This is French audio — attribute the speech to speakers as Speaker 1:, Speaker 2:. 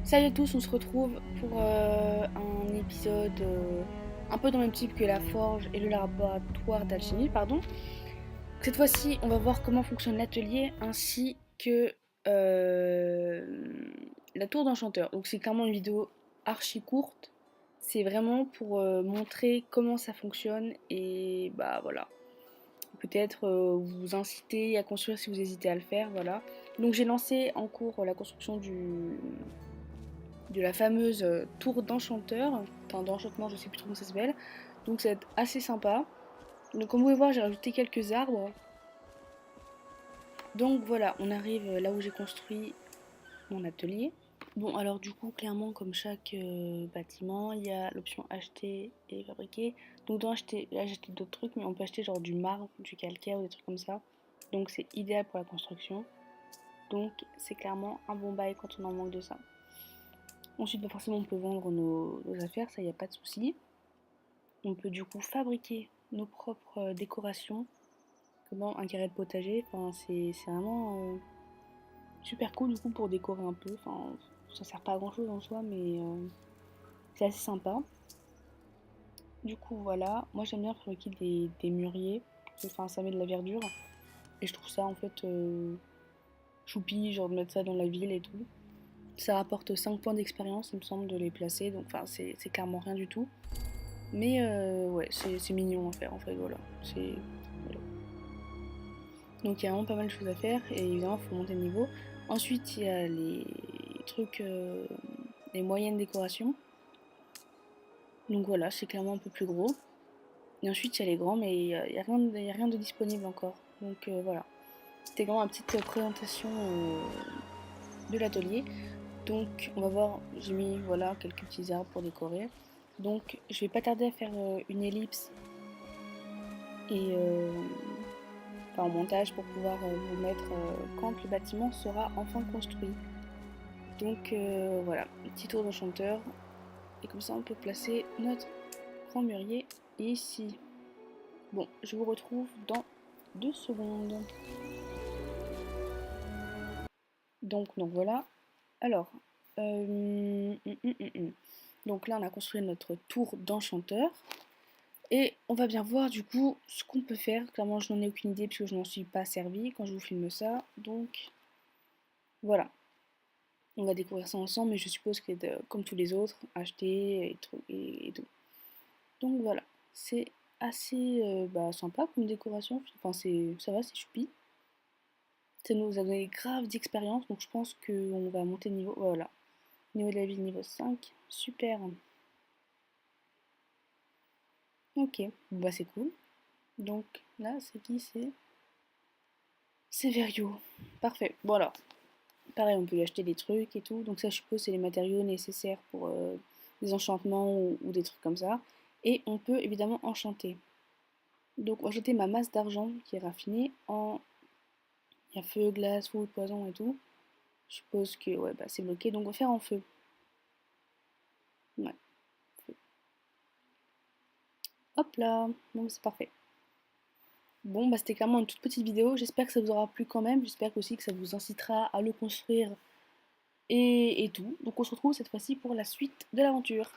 Speaker 1: Salut à tous, on se retrouve pour un épisode un peu dans le même type que la forge et le laboratoire d'alchimie, pardon. Cette fois-ci, on va voir comment fonctionne l'atelier ainsi que euh, la tour d'enchanteur. Donc c'est clairement une vidéo archi courte. C'est vraiment pour montrer comment ça fonctionne et bah voilà. Peut-être vous inciter à construire si vous hésitez à le faire, voilà. Donc j'ai lancé en cours la construction de la fameuse tour d'enchanteur, enfin d'enchantement, je sais plus trop comment ça s'appelle. Donc ça va être assez sympa. Donc comme vous pouvez voir, j'ai rajouté quelques arbres. Donc voilà, on arrive là où j'ai construit mon atelier. Bon alors du coup, clairement comme chaque bâtiment, il y a l'option acheter et fabriquer. Donc dans acheter, là j'ai acheté d'autres trucs, mais on peut acheter genre du marbre, du calcaire ou des trucs comme ça. Donc c'est idéal pour la construction. Donc c'est clairement un bon bail quand on en manque de ça. Ensuite, bah, forcément, on peut vendre nos affaires, ça y a pas de souci. On peut du coup fabriquer nos propres décorations, comme un carré de potager. Enfin, c'est vraiment super cool du coup pour décorer un peu. Enfin, ça sert pas à grand chose en soi, mais c'est assez sympa. Du coup, voilà. Moi, j'aime bien fabriquer des mûriers. Enfin, ça met de la verdure. Et je trouve ça en fait choupi, genre de mettre ça dans la ville et tout. Ça rapporte 5 points d'expérience, il me semble, de les placer. Donc, enfin, c'est clairement rien du tout. Mais ouais, c'est mignon à faire en fait, voilà. Voilà. Donc il y a vraiment pas mal de choses à faire et évidemment il faut monter le niveau. Ensuite il y a les trucs, les moyennes décorations. Donc voilà, c'est clairement un peu plus gros. Et ensuite il y a les grands mais y a rien de disponible encore. Donc voilà. C'était vraiment une petite présentation de l'atelier. Donc on va voir, j'ai mis voilà quelques petits arbres pour décorer. Donc je vais pas tarder à faire une ellipse et enfin, en montage pour pouvoir vous mettre quand le bâtiment sera enfin construit. Donc voilà, petit tour d'enchanteur. Et comme ça, on peut placer notre grand mûrier ici. Bon, je vous retrouve dans 2 secondes. Donc voilà. Alors, donc là, on a construit notre tour d'enchanteur. Et on va bien voir du coup ce qu'on peut faire. Clairement, je n'en ai aucune idée puisque je n'en suis pas servi quand je vous filme ça. Donc voilà. On va découvrir ça ensemble, mais je suppose que comme tous les autres, acheter et tout. Donc voilà, c'est assez bah, sympa comme décoration. Enfin, ça va, c'est choupi. Ça nous a donné grave d'expérience, donc je pense qu'on va monter de niveau. Voilà, niveau de la ville, niveau 5. Super. Ok, bon, bah c'est cool. Donc là, c'est qui? C'est Verio. Parfait. Bon alors, pareil, on peut y acheter des trucs et tout. Donc ça, je suppose, c'est les matériaux nécessaires pour des enchantements ou des trucs comme ça. Et on peut évidemment enchanter. Donc on va jeter ma masse d'argent qui est raffinée en... Il y a feu, glace, foudre, poison et tout. Je suppose que ouais, bah, c'est bloqué, donc on va faire en feu. Ouais, feu. Hop là, bon c'est parfait. Bon bah c'était clairement une toute petite vidéo, j'espère que ça vous aura plu quand même, j'espère aussi que ça vous incitera à le construire et tout. Donc on se retrouve cette fois-ci pour la suite de l'aventure.